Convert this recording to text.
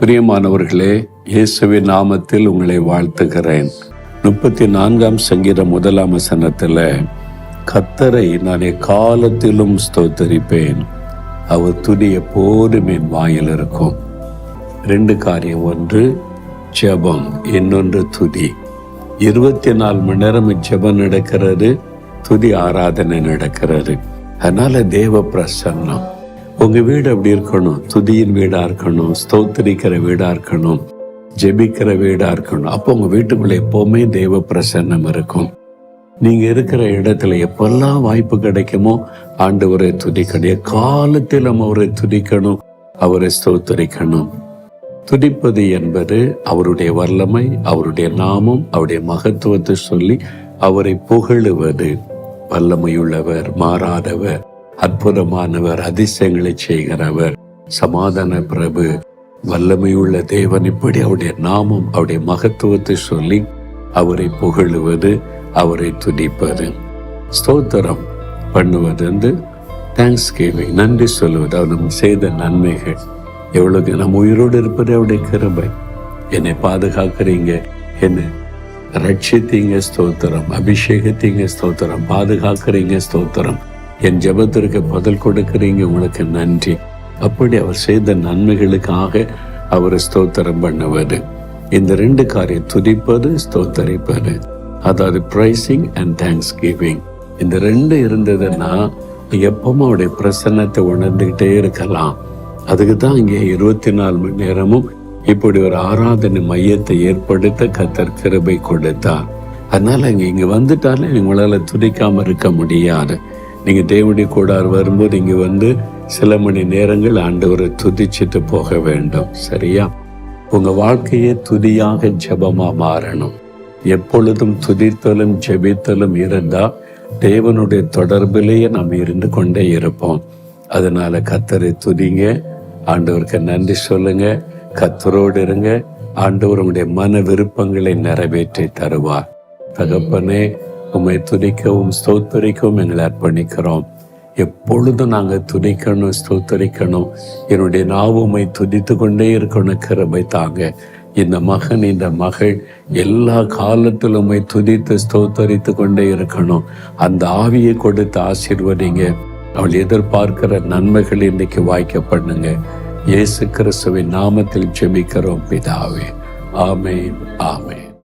பிரியமானவர்களே, இயேசுவின் நாமத்தில் உங்களை வாழ்த்துகிறேன். 34 சங்கீதம் 1 வசனத்துல, கர்த்தரை நான் எக்காலத்திலும் ஸ்தோத்தரிப்பேன், அவர் துதி எப்போதும் என் வாயில் இருக்கும். 2 காரியம், ஒன்று ஜெபம், இன்னொன்று துதி. 24 மணி நேரம் ஜெபம் நடக்கிறது, துதி ஆராதனை நடக்கிறது. அதனால தேவ பிரசன்னம் உங்க வீடு அப்படி இருக்கணும். துதியின் வீடா இருக்கணும், ஸ்தோத்திரிக்கிற வீடா இருக்கணும், ஜெபிக்கிற வீடா இருக்கணும். அப்போ உங்க வீட்டுக்குள்ள எப்பவுமே தேவ பிரசன்னம் இருக்கும். நீங்க இருக்கிற இடத்துல எப்பெல்லாம் வாய்ப்பு கிடைக்குமோ ஆண்டவரை துதிக்கணும். எக்காலத்திலும் அவரை துதிக்கணும், அவரை ஸ்தோத்திரிக்கணும். துதிப்பது என்பது அவருடைய வல்லமை, அவருடைய நாமம், அவருடைய மகத்துவத்தை சொல்லி அவரை புகழுவது. வல்லமையுள்ளவர், மாறாதவர், அற்புதமானவர், அதிசயங்களை செய்கிறவர், சமாதான பிரபு, வல்லமையுள்ள தேவன், இப்படி அவருடைய நாமம், அவருடைய மகத்துவத்தை சொல்லி அவரை புகழுவது, அவரை துதிப்பது. ஸ்தோத்திரம் பண்ணுவது தேங்க்ஸ் கிவிங், நன்றி சொல்லுவது. அவர் நம்ம செய்த நன்மைகள் எவ்வளவு, நம்ம உயிரோடு இருப்பது அவருடைய கிருபை. என்னை பாதுகாக்கிறீங்க, என்ன ரட்சித்தீங்க, ஸ்தோத்திரம். அபிஷேகத்தீங்க, ஸ்தோத்திரம். பாதுகாக்கிறீங்க, ஸ்தோத்திரம். என் ஜெபத்திற்கு பதில் கொடுக்கிறீங்க, உங்களுக்கு நன்றி. அப்படி அவர் செய்த நன்மைகளுக்காக அவரை ஸ்தோத்திரம் பண்ணுவது. இந்த 2 காரியம், துதிப்பது, ஸ்தோத்தரிப்பது, அதாவது பிரைசிங் அண்ட் தேங்க்ஸ் கிவிங். இந்த 2 இருந்ததுன்னா எப்பவும் அவருடைய பிரசன்னத்தை உணர்ந்துகிட்டே இருக்கலாம். அதுக்கு தான் இங்கே 24 மணி நேரமும் இப்படி ஒரு ஆராதனை மையத்தை ஏற்படுத்த கர்த்தர் கிருபை கொடுத்தார். அதனால இங்க வந்துட்டாலே உங்களால துதிக்காம இருக்க முடியாது. நீங்க தேவனுடைய கூடார் வரும்போது இங்க சில மணி நேரங்கள் ஆண்டவரை துதிச்சுட்டு போக வேண்டும். சரியா? உங்க வாழ்க்கையே துதியாக ஜெபமா மாறணும். எப்பொழுதும் துதித்தலும் ஜெபித்தலும் இருந்தா தேவனுடைய தொடர்பிலேயே நாம் இருந்து கொண்டே இருப்போம். அதனால கர்த்தரை துதிங்க, ஆண்டவருக்கு நன்றி சொல்லுங்க, கர்த்தரோடு இருங்க. ஆண்டவர் உங்களுடைய மன விருப்பங்களை நிறைவேற்றி தருவார். தகப்பனே, உம்மை துதிக்கவும் ஸ்தோத்தரிக்கவும் எங்களை அர்ப்பணிக்கிறோம். எப்பொழுதும் நாங்கள் துதிக்கணும், ஸ்தோத்தரிக்கணும். என்னுடைய நாவு உம்மை துதித்து கொண்டே இருக்கணும், கிருபை தாங்க. இந்த மகன், இந்த மகள் எல்லா காலத்திலும் உம்மை துதித்து ஸ்தோத்தரித்து கொண்டே இருக்கணும். அந்த ஆவியை கொடுத்து ஆசீர்வதிங்க. அவள் எதிர்பார்க்கிற நன்மைகள் இன்னைக்கு வாய்க்க பண்ணுங்க. இயேசு கிறிஸ்துவின் நாமத்தில் ஜெபிக்கிறோம் பிதாவே. ஆமென், ஆமென்.